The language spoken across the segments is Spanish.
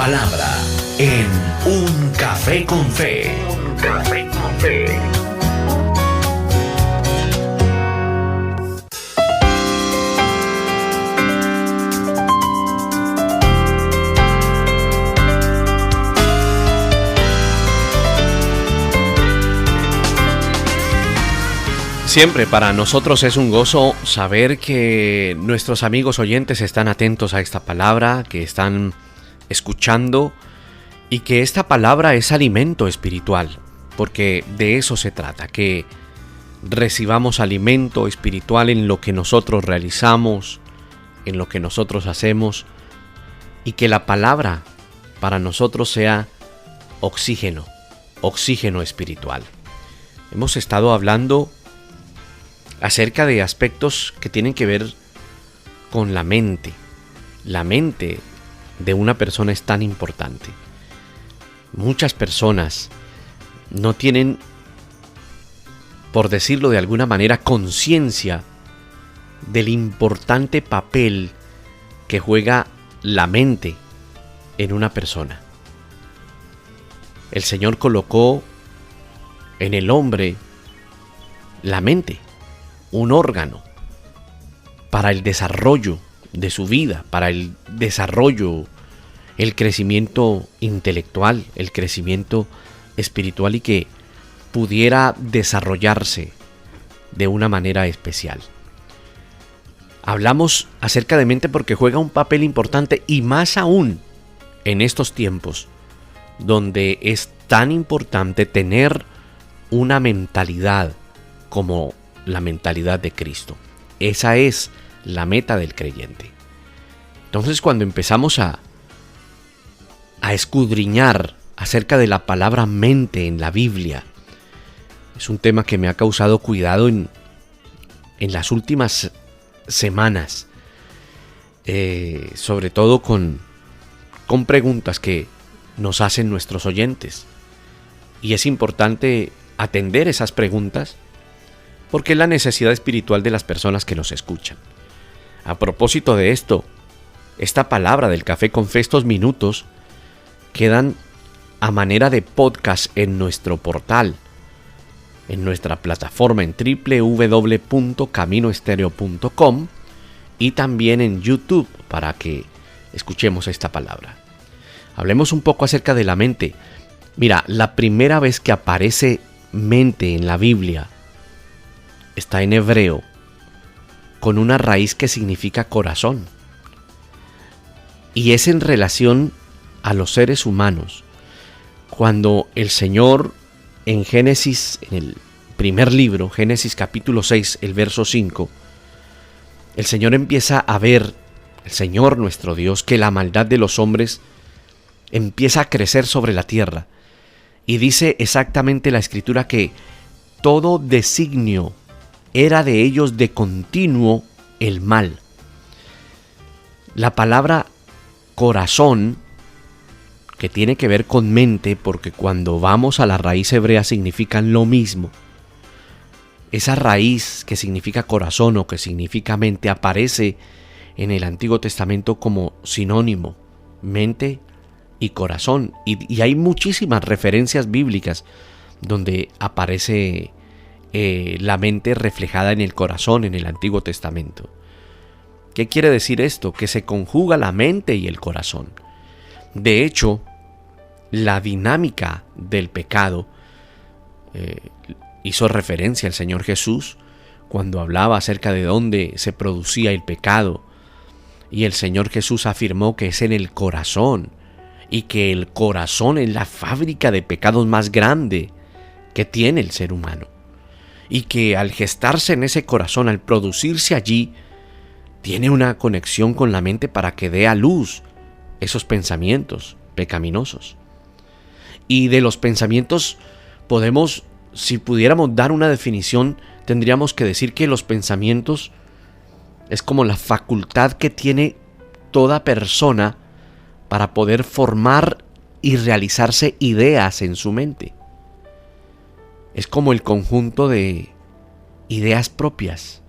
palabra en Un Café con Fe. Un Café con Fe. Siempre para nosotros es un gozo saber que nuestros amigos oyentes están atentos a esta palabra, que están escuchando y que esta palabra es alimento espiritual, porque de eso se trata, que recibamos alimento espiritual en lo que nosotros realizamos, en lo que nosotros hacemos, y que la palabra para nosotros sea oxígeno espiritual. Hemos estado hablando acerca de aspectos que tienen que ver con la mente. La mente de una persona es tan importante. Muchas personas no tienen, por decirlo de alguna manera, conciencia del importante papel que juega la mente en una persona. El Señor colocó en el hombre la mente, un órgano para el desarrollo de su vida, para el desarrollo, el crecimiento intelectual, el crecimiento espiritual y que pudiera desarrollarse de una manera especial. Hablamos acerca de mente porque juega un papel importante y más aún en estos tiempos donde es tan importante tener una mentalidad como la mentalidad de Cristo. Esa es la meta del creyente. Entonces, cuando empezamos a escudriñar acerca de la palabra mente en la Biblia, es un tema que me ha causado cuidado en las últimas semanas, sobre todo con preguntas que nos hacen nuestros oyentes. Y es importante atender esas preguntas porque es la necesidad espiritual de las personas que nos escuchan. A propósito de esto, esta palabra del Café con Fe, estos minutos, quedan a manera de podcast en nuestro portal, en nuestra plataforma en www.caminoestereo.com y también en YouTube para que escuchemos esta palabra. Hablemos un poco acerca de la mente. Mira, la primera vez que aparece mente en la Biblia está en hebreo, con una raíz que significa corazón. Y es en relación a los seres humanos. Cuando el Señor en Génesis, en el primer libro, Génesis capítulo 6, el verso 5, el Señor empieza a ver, el Señor nuestro Dios, que la maldad de los hombres empieza a crecer sobre la tierra. Y dice exactamente la Escritura que todo designio era de ellos de continuo el mal. La palabra corazón, que tiene que ver con mente, porque cuando vamos a la raíz hebrea significan lo mismo. Esa raíz que significa corazón o que significa mente aparece en el Antiguo Testamento como sinónimo, mente y corazón. Y hay muchísimas referencias bíblicas donde aparece la mente reflejada en el corazón en el Antiguo Testamento. ¿Qué quiere decir esto? Que se conjuga la mente y el corazón. De hecho, la dinámica del pecado hizo referencia al Señor Jesús cuando hablaba acerca de dónde se producía el pecado. Y el Señor Jesús afirmó que es en el corazón y que el corazón es la fábrica de pecados más grande que tiene el ser humano. Y que al gestarse en ese corazón, al producirse allí, tiene una conexión con la mente para que dé a luz esos pensamientos pecaminosos. Y de los pensamientos podemos, si pudiéramos dar una definición, tendríamos que decir que los pensamientos es como la facultad que tiene toda persona para poder formar y realizarse ideas en su mente. Es como el conjunto de ideas propias.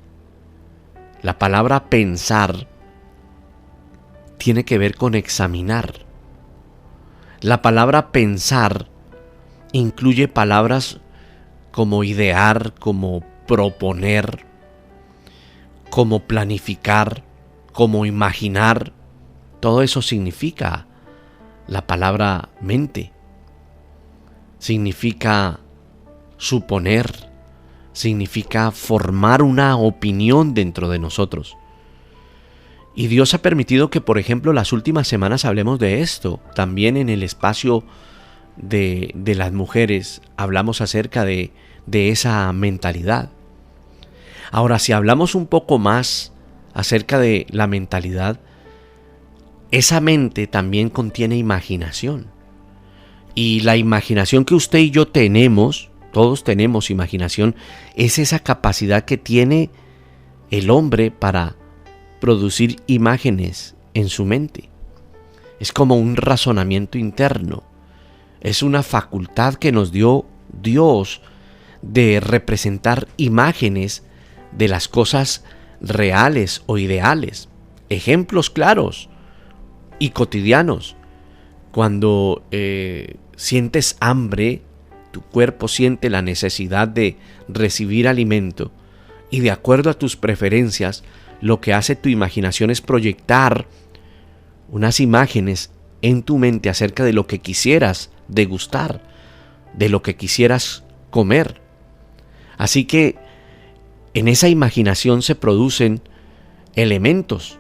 La palabra pensar tiene que ver con examinar. La palabra pensar incluye palabras como idear, como proponer, como planificar, como imaginar. Todo eso significa la palabra mente. Significa suponer, significa formar una opinión dentro de nosotros. Y Dios ha permitido que, por ejemplo, las últimas semanas hablemos de esto. También en el espacio de las mujeres hablamos acerca de esa mentalidad. Ahora, si hablamos un poco más acerca de la mentalidad, esa mente también contiene imaginación. Y la imaginación que usted y yo tenemos, todos tenemos imaginación, es esa capacidad que tiene el hombre para producir imágenes en su mente. Es como un razonamiento interno. Es una facultad que nos dio Dios de representar imágenes de las cosas reales o ideales. Ejemplos claros y cotidianos. Cuando sientes hambre, tu cuerpo siente la necesidad de recibir alimento y de acuerdo a tus preferencias, lo que hace tu imaginación es proyectar unas imágenes en tu mente acerca de lo que quisieras degustar, de lo que quisieras comer. Así que en esa imaginación se producen elementos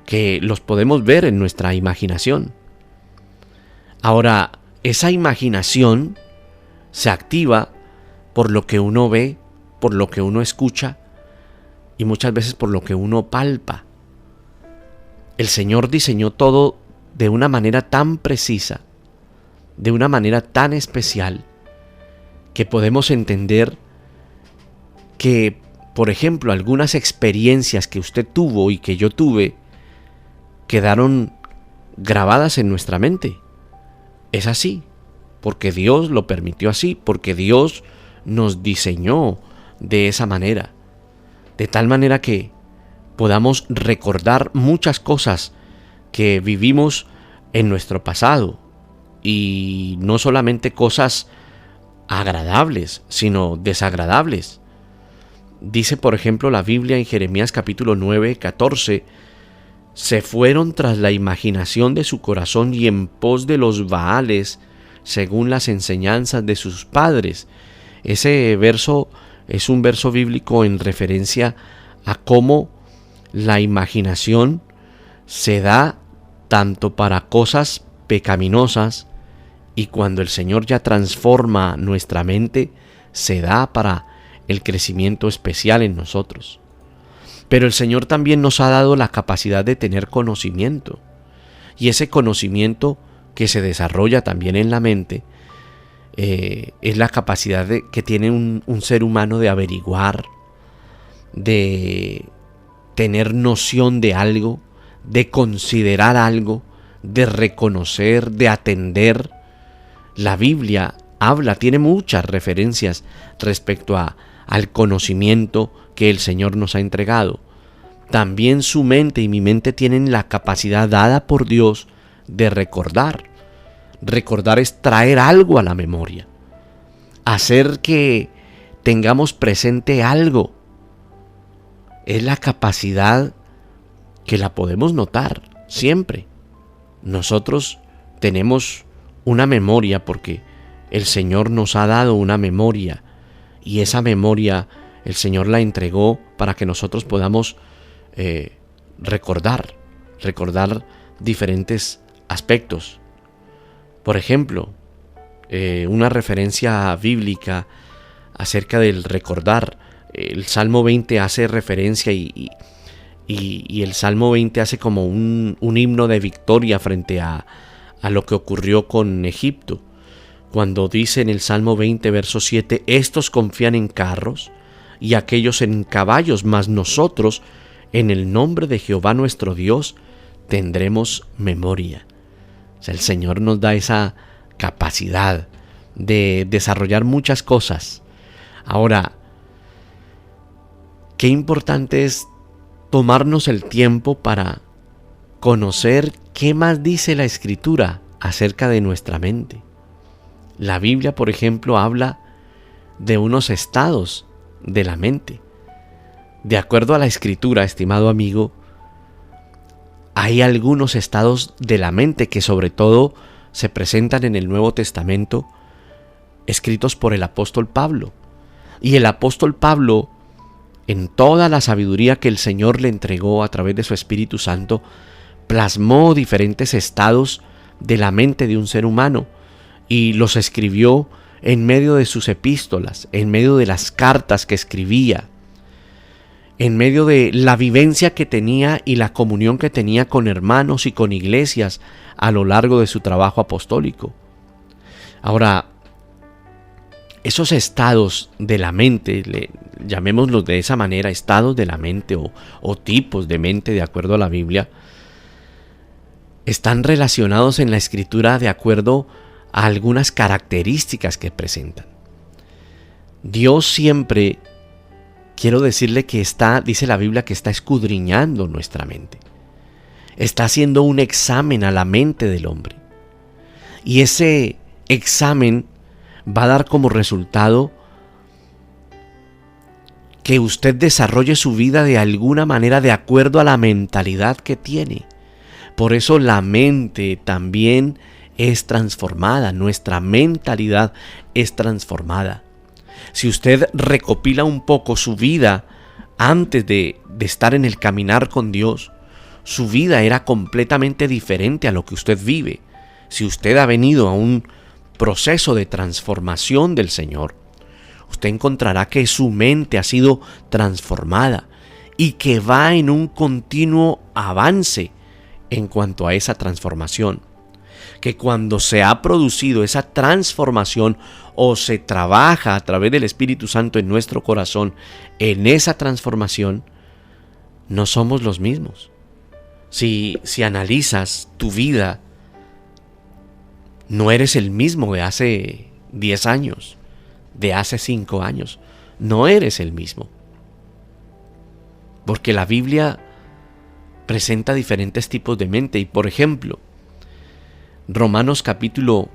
que los podemos ver en nuestra imaginación. Ahora, esa imaginación se activa por lo que uno ve, por lo que uno escucha y muchas veces por lo que uno palpa. El Señor diseñó todo de una manera tan precisa, de una manera tan especial, que podemos entender que, por ejemplo, algunas experiencias que usted tuvo y que yo tuve quedaron grabadas en nuestra mente. Es así, porque Dios lo permitió así, porque Dios nos diseñó de esa manera. De tal manera que podamos recordar muchas cosas que vivimos en nuestro pasado. Y no solamente cosas agradables, sino desagradables. Dice, por ejemplo, la Biblia en Jeremías capítulo 9, 14, se fueron tras la imaginación de su corazón y en pos de los Baales, según las enseñanzas de sus padres. Ese verso es un verso bíblico en referencia a cómo la imaginación se da tanto para cosas pecaminosas y cuando el Señor ya transforma nuestra mente, se da para el crecimiento especial en nosotros. Pero el Señor también nos ha dado la capacidad de tener conocimiento. Y ese conocimiento que se desarrolla también en la mente es la capacidad que tiene un ser humano de averiguar, de tener noción de algo, de considerar algo, de reconocer, de atender. La Biblia tiene muchas referencias respecto al conocimiento que el Señor nos ha entregado. También su mente y mi mente tienen la capacidad dada por Dios de recordar. Recordar es traer algo a la memoria, hacer que tengamos presente algo. Es la capacidad que la podemos notar siempre. Nosotros tenemos una memoria porque el Señor nos ha dado una memoria y esa memoria el Señor la entregó para que nosotros podamos recordar diferentes aspectos. Por ejemplo, una referencia bíblica acerca del recordar. El Salmo 20 hace referencia y el Salmo 20 hace como un himno de victoria frente a lo que ocurrió con Egipto. Cuando dice en el Salmo 20, verso 7, estos confían en carros y aquellos en caballos, mas nosotros, en el nombre de Jehová nuestro Dios, tendremos memoria. O sea, el Señor nos da esa capacidad de desarrollar muchas cosas. Ahora, qué importante es tomarnos el tiempo para conocer qué más dice la Escritura acerca de nuestra mente. La Biblia, por ejemplo, habla de unos estados de la mente. De acuerdo a la Escritura, estimado amigo, hay algunos estados de la mente que sobre todo se presentan en el Nuevo Testamento, escritos por el apóstol Pablo. Y el apóstol Pablo, en toda la sabiduría que el Señor le entregó a través de su Espíritu Santo, plasmó diferentes estados de la mente de un ser humano y los escribió en medio de sus epístolas, en medio de las cartas que escribía, en medio de la vivencia que tenía y la comunión que tenía con hermanos y con iglesias a lo largo de su trabajo apostólico. Ahora, esos estados de la mente, llamémoslos de esa manera, estados de la mente o tipos de mente de acuerdo a la Biblia, están relacionados en la Escritura de acuerdo a algunas características que presentan. Dios siempre, quiero decirle que dice la Biblia que está escudriñando nuestra mente. Está haciendo un examen a la mente del hombre. Y ese examen va a dar como resultado que usted desarrolle su vida de alguna manera de acuerdo a la mentalidad que tiene. Por eso la mente también es transformada, nuestra mentalidad es transformada. Si usted recopila un poco su vida antes de estar en el caminar con Dios, su vida era completamente diferente a lo que usted vive. Si usted ha venido a un proceso de transformación del Señor, usted encontrará que su mente ha sido transformada y que va en un continuo avance en cuanto a esa transformación. Que cuando se ha producido esa transformación o se trabaja a través del Espíritu Santo en nuestro corazón, en esa transformación, no somos los mismos. Si analizas tu vida, no eres el mismo de hace 10 años, de hace 5 años. No eres el mismo. Porque la Biblia presenta diferentes tipos de mente. Y por ejemplo, Romanos capítulo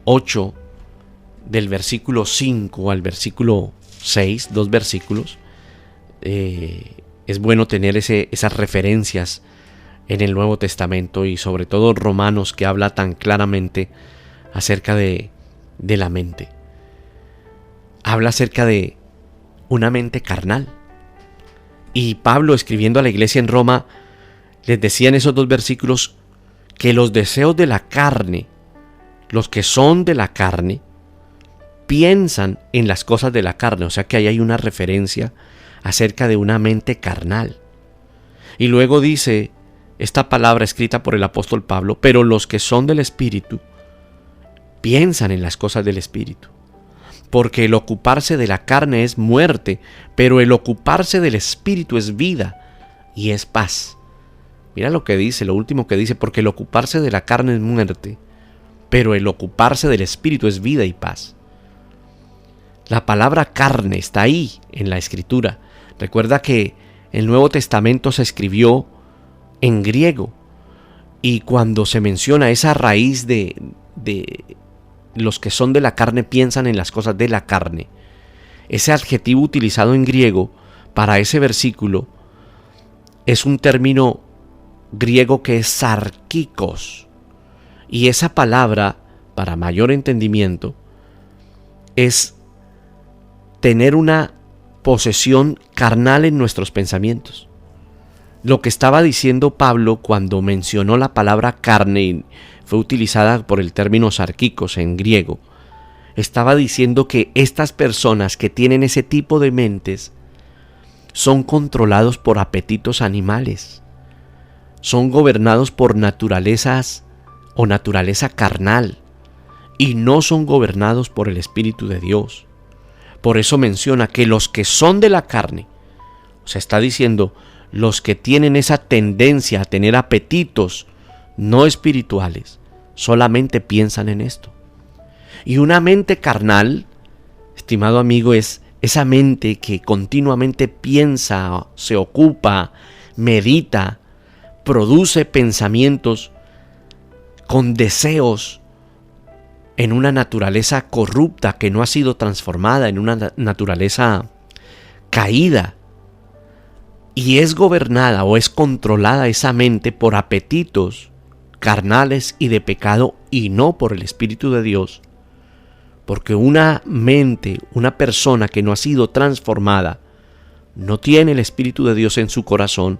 8, del versículo 5 al versículo 6, 2 versículos, es bueno tener esas referencias en el Nuevo Testamento y sobre todo Romanos, que habla tan claramente acerca de la mente. Habla acerca de una mente carnal. Y Pablo, escribiendo a la iglesia en Roma, les decía en esos 2 versículos que los deseos de la carne, los que son de la carne, piensan en las cosas de la carne. O sea que ahí hay una referencia acerca de una mente carnal. Y luego dice esta palabra escrita por el apóstol Pablo: pero los que son del Espíritu piensan en las cosas del Espíritu. Porque el ocuparse de la carne es muerte, pero el ocuparse del Espíritu es vida y es paz. Mira lo que dice, lo último que dice: porque el ocuparse de la carne es muerte, pero el ocuparse del Espíritu es vida y paz. La palabra carne está ahí en la Escritura. Recuerda que el Nuevo Testamento se escribió en griego, y cuando se menciona esa raíz de los que son de la carne piensan en las cosas de la carne, ese adjetivo utilizado en griego para ese versículo es un término griego que es sarkikos, y esa palabra, para mayor entendimiento, es tener una posesión carnal en nuestros pensamientos. Lo que estaba diciendo Pablo cuando mencionó la palabra carne y fue utilizada por el término sarkikos en griego, estaba diciendo que estas personas que tienen ese tipo de mentes son controlados por apetitos animales, son gobernados por naturalezas o naturaleza carnal y no son gobernados por el Espíritu de Dios. Por eso menciona que los que son de la carne, o sea, está diciendo los que tienen esa tendencia a tener apetitos no espirituales, solamente piensan en esto. Y una mente carnal, estimado amigo, es esa mente que continuamente piensa, se ocupa, medita, produce pensamientos con deseos en una naturaleza corrupta que no ha sido transformada en una naturaleza caída, y es gobernada o es controlada esa mente por apetitos carnales y de pecado y no por el Espíritu de Dios, porque una mente, una persona que no ha sido transformada, no tiene el Espíritu de Dios en su corazón,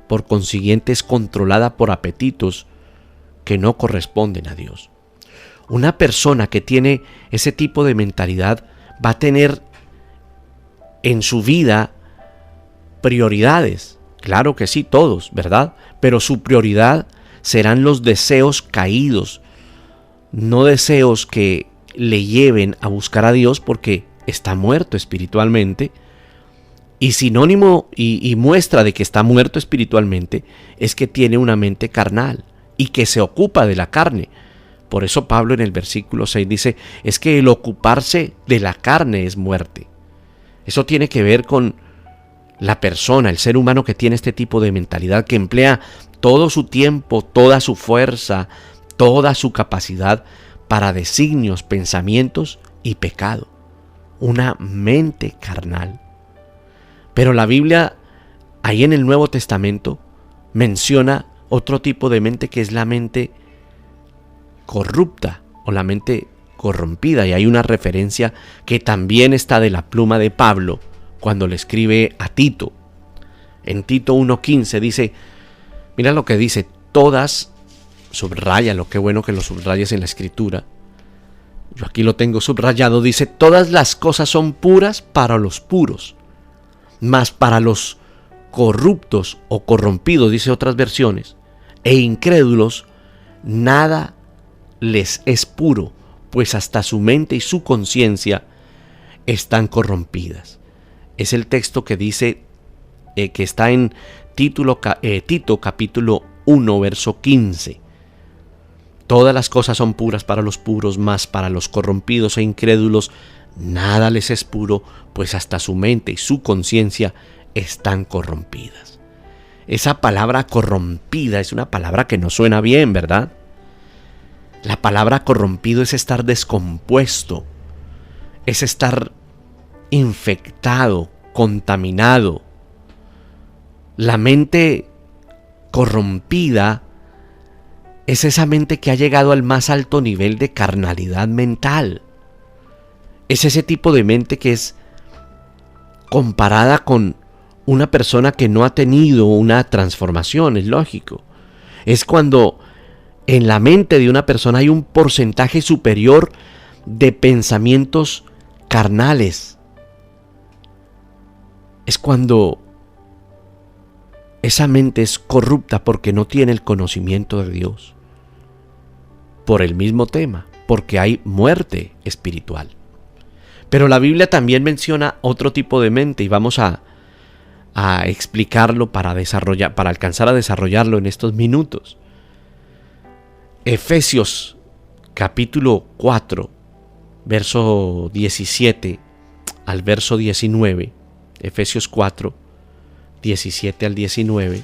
por consiguiente es controlada por apetitos que no corresponden a Dios. Una persona que tiene ese tipo de mentalidad va a tener en su vida prioridades. Claro que sí, todos, ¿verdad? Pero su prioridad serán los deseos caídos, no deseos que le lleven a buscar a Dios, porque está muerto espiritualmente. Y sinónimo y muestra de que está muerto espiritualmente es que tiene una mente carnal y que se ocupa de la carne. Por eso Pablo en el versículo 6 dice, es que el ocuparse de la carne es muerte. Eso tiene que ver con la persona, el ser humano que tiene este tipo de mentalidad, que emplea todo su tiempo, toda su fuerza, toda su capacidad para designios, pensamientos y pecado. Una mente carnal. Pero la Biblia, ahí en el Nuevo Testamento, menciona otro tipo de mente, que es la mente corrupta o la mente corrompida. Y hay una referencia que también está de la pluma de Pablo cuando le escribe a Tito. En Tito 1:15 dice, mira lo que dice, todas, subráyalo, qué bueno que lo subrayes en la escritura. Yo aquí lo tengo subrayado, dice, todas las cosas son puras para los puros, mas para los corruptos o corrompidos, dice otras versiones, e incrédulos, nada les es puro, pues hasta su mente y su conciencia están corrompidas. Es el texto que dice, que está en Tito capítulo 1, verso 15. Todas las cosas son puras para los puros, mas para los corrompidos e incrédulos nada les es puro, pues hasta su mente y su conciencia están corrompidas. Esa palabra corrompida es una palabra que no suena bien, ¿verdad? La palabra corrompido es estar descompuesto, es estar infectado, contaminado. La mente corrompida es esa mente que ha llegado al más alto nivel de carnalidad mental. Es ese tipo de mente que es comparada con una persona que no ha tenido una transformación, es lógico. Es cuando en la mente de una persona hay un porcentaje superior de pensamientos carnales. Es cuando esa mente es corrupta porque no tiene el conocimiento de Dios. Por el mismo tema, porque hay muerte espiritual. Pero la Biblia también menciona otro tipo de mente y vamos a explicarlo para alcanzar a desarrollarlo en estos minutos. Efesios capítulo 4, verso 17 al verso 19. Efesios 4, 17 al 19.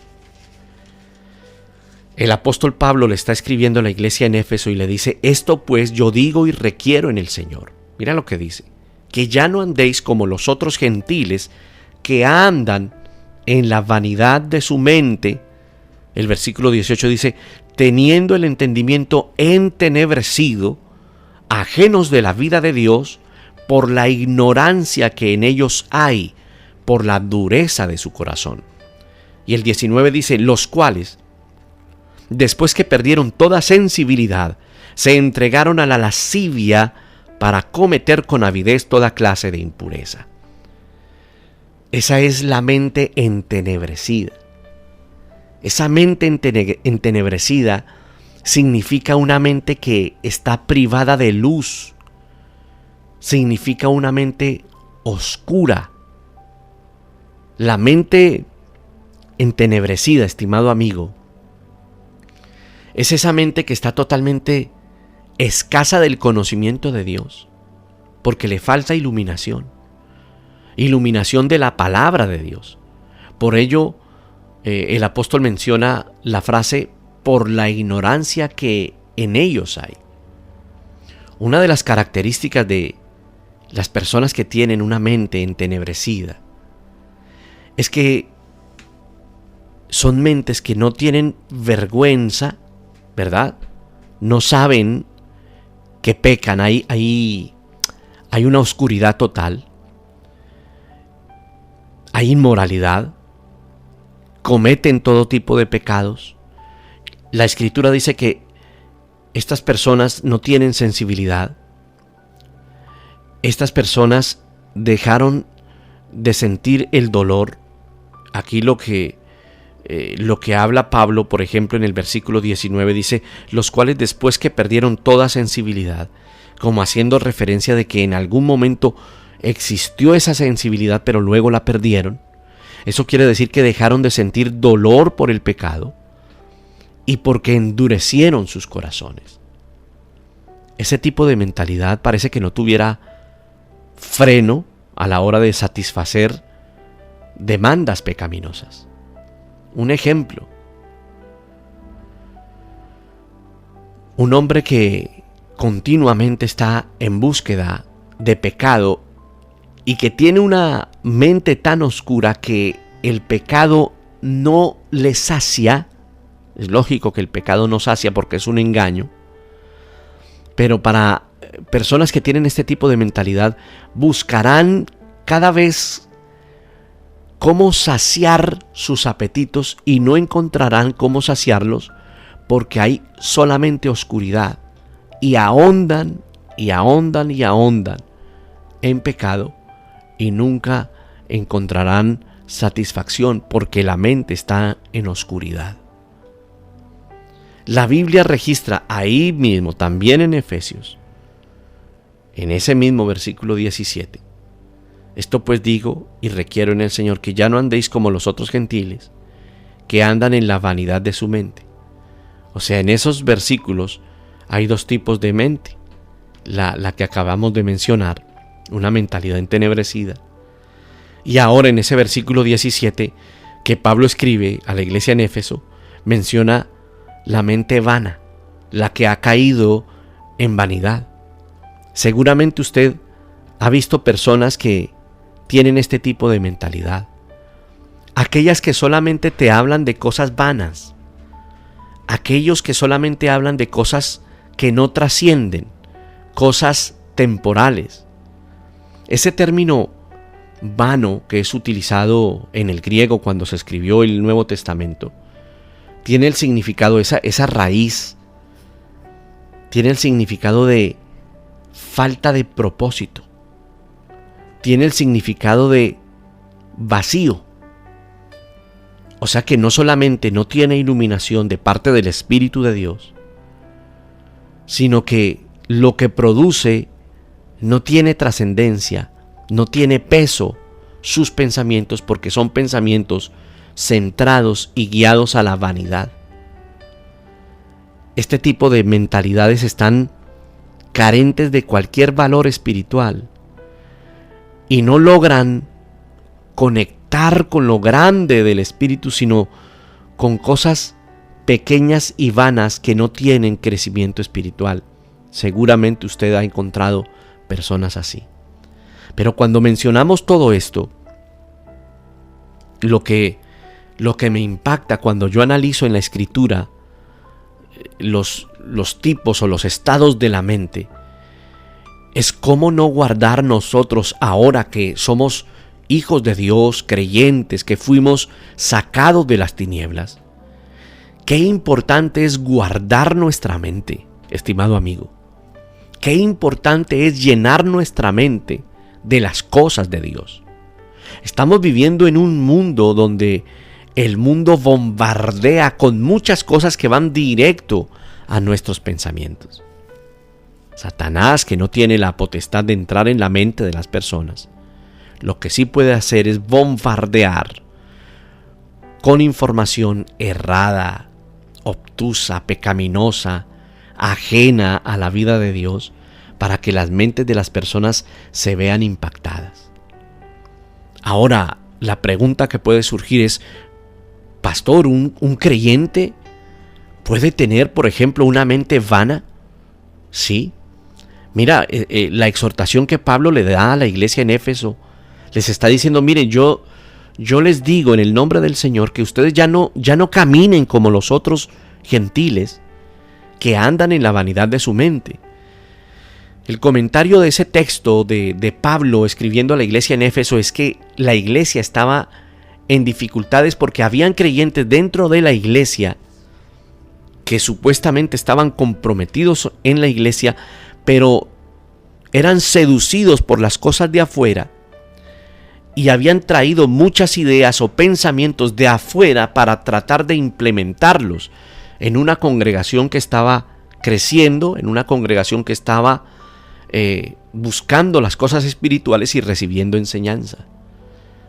El apóstol Pablo le está escribiendo a la iglesia en Éfeso y le dice, esto pues yo digo y requiero en el Señor. Mira lo que dice, que ya no andéis como los otros gentiles que andan en la vanidad de su mente. El versículo 18 dice, teniendo el entendimiento entenebrecido, ajenos de la vida de Dios, por la ignorancia que en ellos hay, por la dureza de su corazón. Y el 19 dice, los cuales, después que perdieron toda sensibilidad, se entregaron a la lascivia para cometer con avidez toda clase de impureza. Esa es la mente entenebrecida. Esa mente entenebrecida significa una mente que está privada de luz. Significa una mente oscura. La mente entenebrecida, estimado amigo, es esa mente que está totalmente escasa del conocimiento de Dios, porque le falta iluminación de la palabra de Dios. Por ello, el apóstol menciona la frase, por la ignorancia que en ellos hay. Una de las características de las personas que tienen una mente entenebrecida es que son mentes que no tienen vergüenza, ¿verdad? No saben que pecan, hay una oscuridad total, hay inmoralidad, cometen todo tipo de pecados. La Escritura dice que estas personas no tienen sensibilidad. Estas personas dejaron de sentir el dolor. Aquí lo que habla Pablo, por ejemplo, en el versículo 19 dice, los cuales después que perdieron toda sensibilidad, como haciendo referencia de que en algún momento existió esa sensibilidad, pero luego la perdieron. Eso quiere decir que dejaron de sentir dolor por el pecado y porque endurecieron sus corazones. Ese tipo de mentalidad parece que no tuviera freno a la hora de satisfacer demandas pecaminosas. Un ejemplo: un hombre que continuamente está en búsqueda de pecado y que tiene una mente tan oscura que el pecado no le sacia. Es lógico que el pecado no sacia porque es un engaño, pero para personas que tienen este tipo de mentalidad buscarán cada vez cómo saciar sus apetitos y no encontrarán cómo saciarlos porque hay solamente oscuridad, y ahondan y ahondan y ahondan en pecado y nunca encontrarán satisfacción porque la mente está en oscuridad. La Biblia registra ahí mismo, también en Efesios, en ese mismo versículo 17, esto pues digo y requiero en el Señor, que ya no andéis como los otros gentiles, que andan en la vanidad de su mente. O sea, en esos versículos hay dos tipos de mente. La que acabamos de mencionar, una mentalidad entenebrecida. Y ahora en ese versículo 17 que Pablo escribe a la iglesia en Éfeso, menciona la mente vana, la que ha caído en vanidad. Seguramente usted ha visto personas que tienen este tipo de mentalidad. Aquellas que solamente te hablan de cosas vanas. Aquellos que solamente hablan de cosas que no trascienden, cosas temporales. Ese término vano que es utilizado en el griego cuando se escribió el Nuevo Testamento tiene el significado, esa raíz, tiene el significado de falta de propósito, tiene el significado de vacío. O sea que no solamente no tiene iluminación de parte del Espíritu de Dios, sino que lo que produce no tiene trascendencia, no tiene peso sus pensamientos, porque son pensamientos centrados y guiados a la vanidad. Este tipo de mentalidades están carentes de cualquier valor espiritual y no logran conectar con lo grande del Espíritu, sino con cosas pequeñas y vanas que no tienen crecimiento espiritual. Seguramente usted ha encontrado personas así. Pero cuando mencionamos todo esto, lo que me impacta cuando yo analizo en la Escritura los tipos o los estados de la mente, es cómo no guardar nosotros, ahora que somos hijos de Dios, creyentes, que fuimos sacados de las tinieblas. Qué importante es guardar nuestra mente, estimado amigo. Qué importante es llenar nuestra mente de las cosas de Dios. Estamos viviendo en un mundo donde el mundo bombardea con muchas cosas que van directo a nuestros pensamientos. Satanás, que no tiene la potestad de entrar en la mente de las personas, lo que sí puede hacer es bombardear con información errada, obtusa, pecaminosa, ajena a la vida de Dios, para que las mentes de las personas se vean impactadas. Ahora, la pregunta que puede surgir es: pastor, ¿un creyente puede tener, por ejemplo, una mente vana. Sí. Mira, la exhortación que Pablo le da a la iglesia en Éfeso, les está diciendo, miren, yo les digo en el nombre del Señor que ustedes ya no caminen como los otros gentiles que andan en la vanidad de su mente. El comentario de ese texto de Pablo escribiendo a la iglesia en Éfeso es que la iglesia estaba en dificultades porque habían creyentes dentro de la iglesia que supuestamente estaban comprometidos en la iglesia, pero eran seducidos por las cosas de afuera y habían traído muchas ideas o pensamientos de afuera para tratar de implementarlos en una congregación que estaba creciendo, en una congregación que estaba buscando las cosas espirituales y recibiendo enseñanza.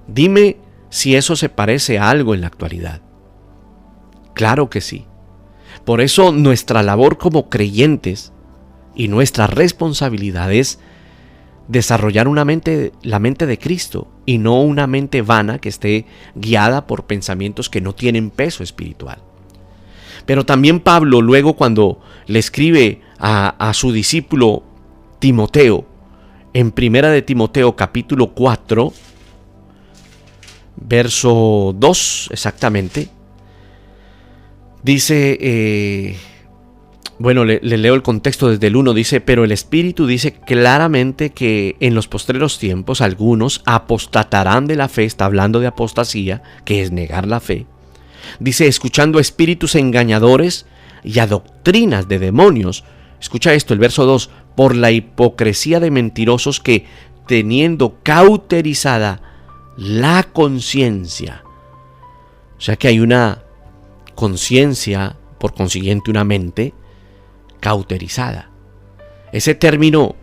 Dime si eso se parece a algo en la actualidad. Claro que sí. Por eso nuestra labor como creyentes y nuestra responsabilidad es desarrollar la mente de Cristo y no una mente vana que esté guiada por pensamientos que no tienen peso espiritual. Pero también Pablo, luego cuando le escribe a su discípulo Timoteo, en Primera de Timoteo capítulo 4, verso 2 exactamente, dice, le leo el contexto desde el 1, dice, pero el Espíritu dice claramente que en los postreros tiempos algunos apostatarán de la fe, está hablando de apostasía, que es negar la fe. Dice, escuchando a espíritus engañadores y a doctrinas de demonios. Escucha esto, el verso 2, por la hipocresía de mentirosos que, teniendo cauterizada la conciencia. O sea que hay una conciencia, por consiguiente una mente cauterizada. Ese término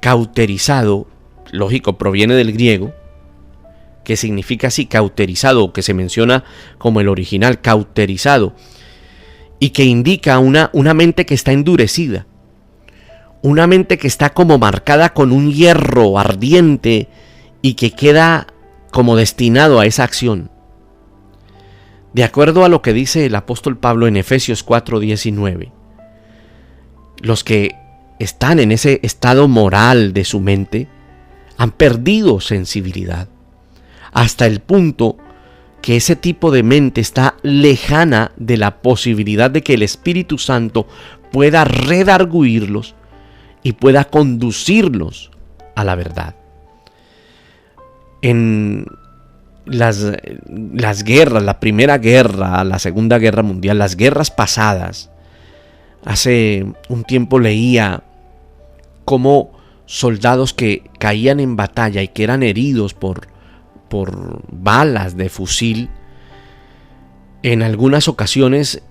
cauterizado, lógico, proviene del griego, que significa así, cauterizado, que se menciona como el original, cauterizado, y que indica una mente que está endurecida, una mente que está como marcada con un hierro ardiente y que queda como destinado a esa acción. De acuerdo a lo que dice el apóstol Pablo en Efesios 4:19, los que están en ese estado moral de su mente han perdido sensibilidad, hasta el punto que ese tipo de mente está lejana de la posibilidad de que el Espíritu Santo pueda redarguirlos y pueda conducirlos a la verdad. En las guerras, la Primera Guerra, la Segunda Guerra Mundial, las guerras pasadas, hace un tiempo leía cómo soldados que caían en batalla y que eran heridos por balas de fusil, en algunas ocasiones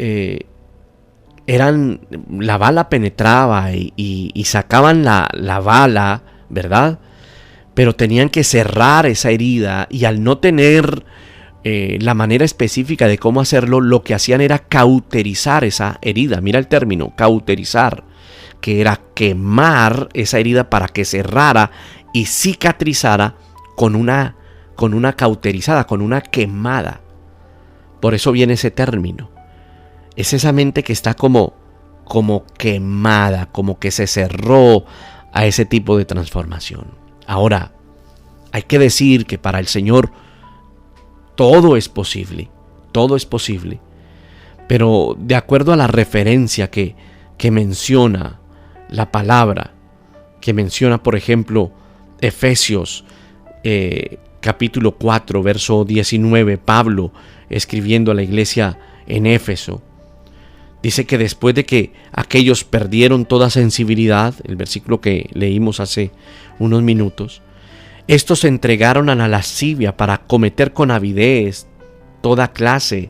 la bala penetraba y sacaban la bala, ¿verdad? Pero tenían que cerrar esa herida y al no tener la manera específica de cómo hacerlo, lo que hacían era cauterizar esa herida. Mira el término, cauterizar, que era quemar esa herida para que cerrara y cicatrizara con una cauterizada, con una quemada. Por eso viene ese término. Es esa mente que está como quemada, como que se cerró a ese tipo de transformación. Ahora, hay que decir que para el Señor todo es posible, pero de acuerdo a la referencia que menciona la palabra, que menciona, por ejemplo, Efesios capítulo 4, verso 19, Pablo escribiendo a la iglesia en Éfeso, dice que después de que aquellos perdieron toda sensibilidad, el versículo que leímos hace unos minutos, estos se entregaron a la lascivia para cometer con avidez toda clase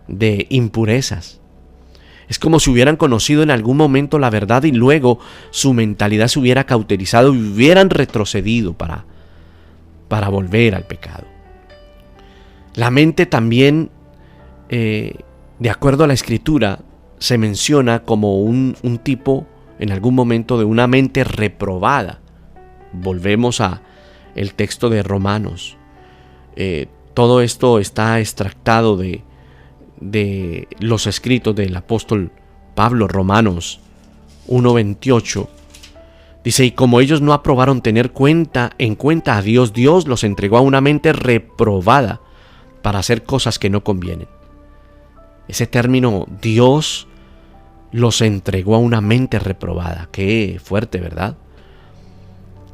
de impurezas. Es como si hubieran conocido en algún momento la verdad y luego su mentalidad se hubiera cauterizado y hubieran retrocedido para volver al pecado. La mente también, de acuerdo a la Escritura, se menciona como un tipo, en algún momento, de una mente reprobada. Volvemos a el texto de Romanos. Todo esto está extractado de de los escritos del apóstol Pablo, Romanos 1:28, dice: y como ellos no aprobaron tener en cuenta a Dios, Dios los entregó a una mente reprobada para hacer cosas que no convienen. Ese término, Dios los entregó a una mente reprobada. Qué fuerte, ¿verdad?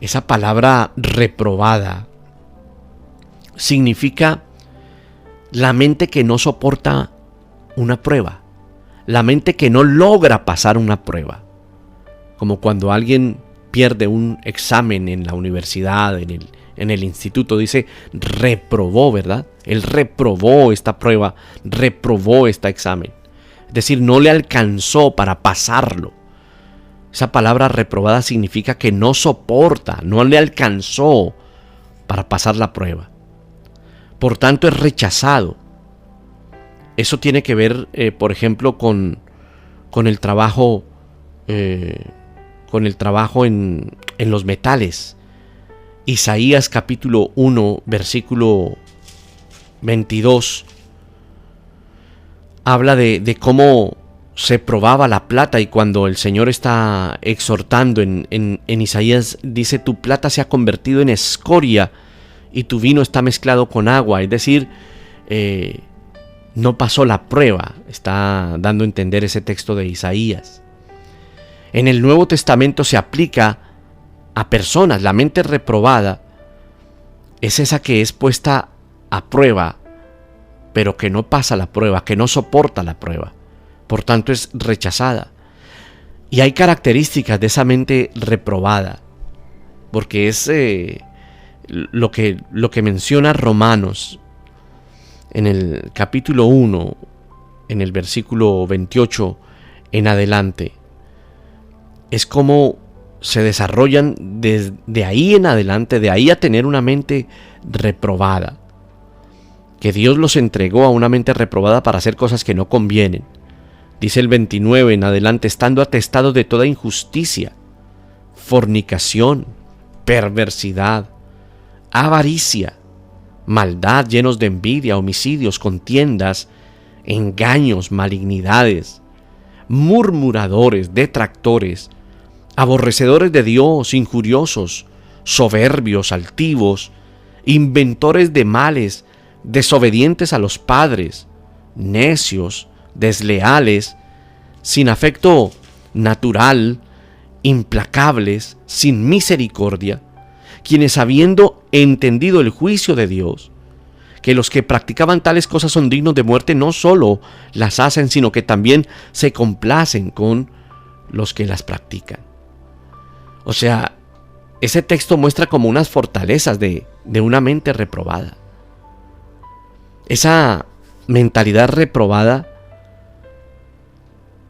Esa palabra reprobada significa la mente que no soporta una prueba, la mente que no logra pasar una prueba. Como cuando alguien pierde un examen en la universidad, en el instituto, dice reprobó, ¿verdad? Él reprobó esta prueba, reprobó este examen. Es decir, no le alcanzó para pasarlo. Esa palabra reprobada significa que no soporta, no le alcanzó para pasar la prueba. Por tanto, es rechazado. Eso tiene que ver, por ejemplo, con el trabajo, en los metales. Isaías capítulo 1, versículo 22, habla de cómo se probaba la plata, y cuando el Señor está exhortando en Isaías, dice: tu plata se ha convertido en escoria y tu vino está mezclado con agua. Es decir, no pasó la prueba. Está dando a entender ese texto de Isaías. En el Nuevo Testamento se aplica a personas. La mente reprobada es esa que es puesta a prueba, pero que no pasa la prueba, que no soporta la prueba. Por tanto, es rechazada. Y hay características de esa mente reprobada, porque es lo que menciona Romanos en el capítulo 1, en el versículo 28 en adelante. Es como se desarrollan desde ahí en adelante, de ahí a tener una mente reprobada. Que Dios los entregó a una mente reprobada para hacer cosas que no convienen. Dice el 29 en adelante: estando atestados de toda injusticia, fornicación, perversidad, avaricia, maldad, llenos de envidia, homicidios, contiendas, engaños, malignidades, murmuradores, detractores, aborrecedores de Dios, injuriosos, soberbios, altivos, inventores de males, desobedientes a los padres, necios, desleales, sin afecto natural, implacables, sin misericordia, quienes, habiendo entendido el juicio de Dios, que los que practicaban tales cosas son dignos de muerte, no solo las hacen, sino que también se complacen con los que las practican. O sea, ese texto muestra como unas fortalezas de una mente reprobada. Esa mentalidad reprobada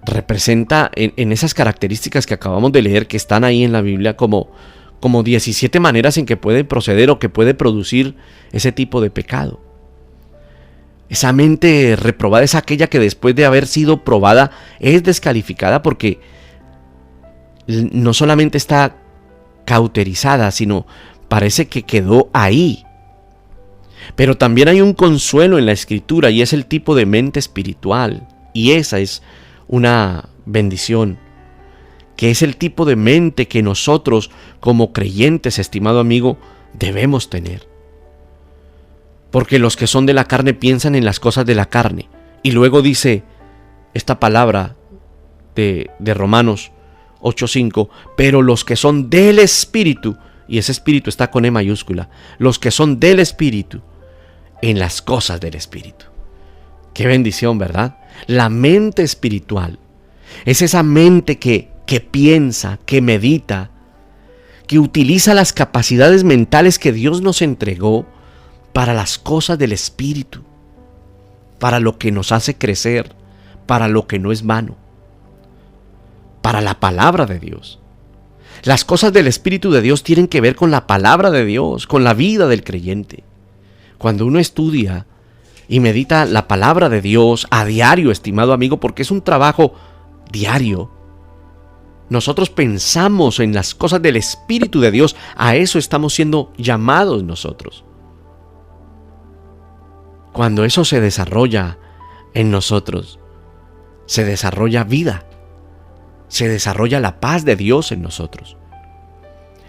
representa en esas características que acabamos de leer, que están ahí en la Biblia, como 17 maneras en que puede proceder o que puede producir ese tipo de pecado. Esa mente reprobada es aquella que después de haber sido probada es descalificada, porque no solamente está cauterizada, sino parece que quedó ahí. Pero también hay un consuelo en la Escritura, y es el tipo de mente espiritual, y esa es una bendición, que es el tipo de mente que nosotros como creyentes, estimado amigo, debemos tener. Porque los que son de la carne piensan en las cosas de la carne. Y luego dice esta palabra de Romanos 8:5: pero los que son del Espíritu, y ese Espíritu está con E mayúscula, los que son del Espíritu, en las cosas del Espíritu. Qué bendición, ¿verdad? La mente espiritual es esa mente que piensa, que medita, que utiliza las capacidades mentales que Dios nos entregó para las cosas del Espíritu, para lo que nos hace crecer, para lo que no es vano, para la palabra de Dios. Las cosas del Espíritu de Dios tienen que ver con la palabra de Dios, con la vida del creyente. Cuando uno estudia y medita la palabra de Dios a diario, estimado amigo, porque es un trabajo diario, nosotros pensamos en las cosas del Espíritu de Dios. A eso estamos siendo llamados nosotros. Cuando eso se desarrolla en nosotros, se desarrolla vida, se desarrolla la paz de Dios en nosotros.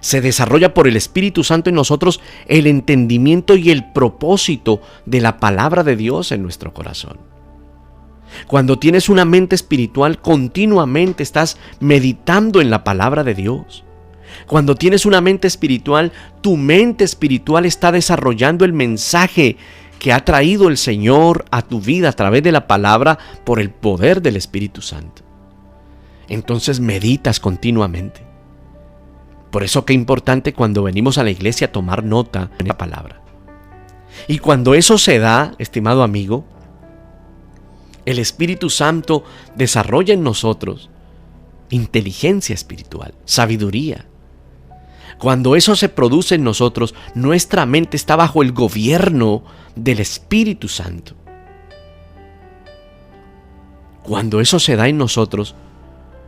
Se desarrolla por el Espíritu Santo en nosotros el entendimiento y el propósito de la palabra de Dios en nuestro corazón. Cuando tienes una mente espiritual, continuamente estás meditando en la palabra de Dios. Cuando tienes una mente espiritual, tu mente espiritual está desarrollando el mensaje que ha traído el Señor a tu vida a través de la palabra por el poder del Espíritu Santo. Entonces meditas continuamente. Por eso qué importante cuando venimos a la iglesia tomar nota de la palabra. Y cuando eso se da, estimado amigo, el Espíritu Santo desarrolla en nosotros inteligencia espiritual, sabiduría. Cuando eso se produce en nosotros, nuestra mente está bajo el gobierno del Espíritu Santo. Cuando eso se da en nosotros,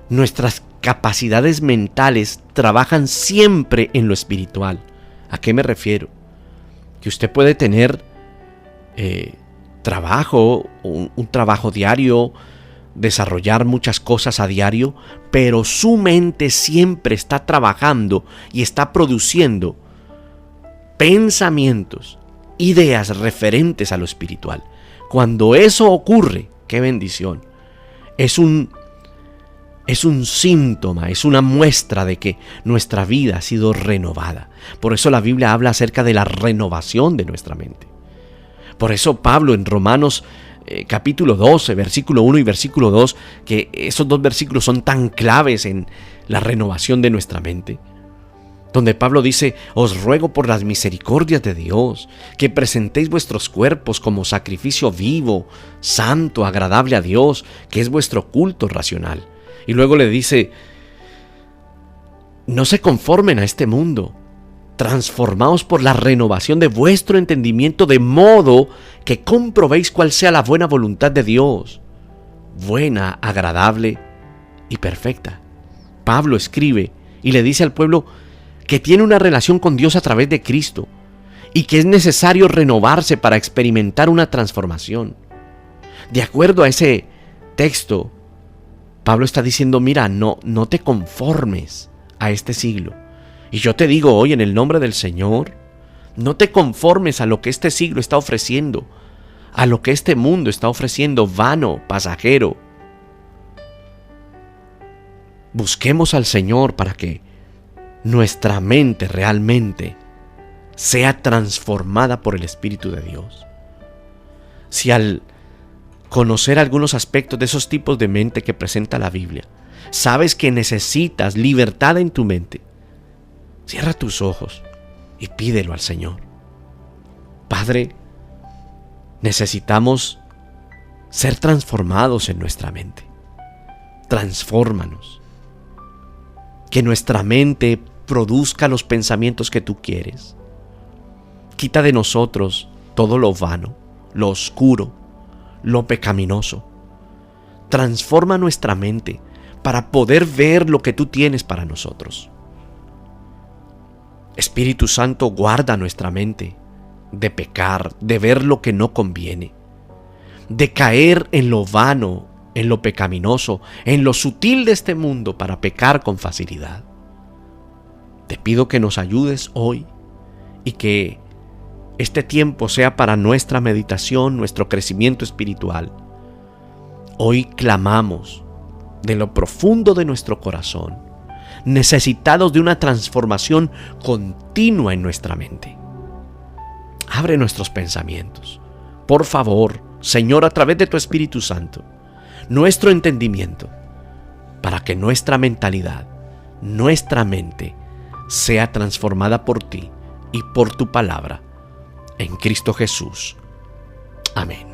nuestras capacidades mentales trabajan siempre en lo espiritual. ¿A qué me refiero? Que usted puede tener trabajo, un trabajo diario, desarrollar muchas cosas a diario, pero su mente siempre está trabajando y está produciendo pensamientos, ideas referentes a lo espiritual. Cuando eso ocurre, qué bendición. Es un síntoma, es una muestra de que nuestra vida ha sido renovada. Por eso la Biblia habla acerca de la renovación de nuestra mente. Por eso Pablo en Romanos capítulo 12, versículo 1 y versículo 2, que esos dos versículos son tan claves en la renovación de nuestra mente, donde Pablo dice: os ruego por las misericordias de Dios, que presentéis vuestros cuerpos como sacrificio vivo, santo, agradable a Dios, que es vuestro culto racional. Y luego le dice: no se conformen a este mundo, transformaos por la renovación de vuestro entendimiento, de modo que comprobéis cuál sea la buena voluntad de Dios, buena, agradable y perfecta. Pablo escribe y le dice al pueblo que tiene una relación con Dios a través de Cristo y que es necesario renovarse para experimentar una transformación. De acuerdo a ese texto, Pablo está diciendo: mira, no te conformes a este siglo. Y yo te digo hoy en el nombre del Señor, no te conformes a lo que este siglo está ofreciendo, a lo que este mundo está ofreciendo, vano, pasajero. Busquemos al Señor para que nuestra mente realmente sea transformada por el Espíritu de Dios. Si al conocer algunos aspectos de esos tipos de mente que presenta la Biblia, sabes que necesitas libertad en tu mente, cierra tus ojos y pídelo al Señor. Padre, necesitamos ser transformados en nuestra mente. Transfórmanos. Que nuestra mente produzca los pensamientos que tú quieres. Quita de nosotros todo lo vano, lo oscuro, lo pecaminoso. Transforma nuestra mente para poder ver lo que tú tienes para nosotros. Espíritu Santo, guarda nuestra mente de pecar, de ver lo que no conviene, de caer en lo vano, en lo pecaminoso, en lo sutil de este mundo para pecar con facilidad. Te pido que nos ayudes hoy y que este tiempo sea para nuestra meditación, nuestro crecimiento espiritual. Hoy clamamos de lo profundo de nuestro corazón, necesitados de una transformación continua en nuestra mente. Abre nuestros pensamientos. Por favor, Señor, a través de tu Espíritu Santo, nuestro entendimiento, para que nuestra mentalidad, nuestra mente, sea transformada por ti y por tu palabra. En Cristo Jesús. Amén.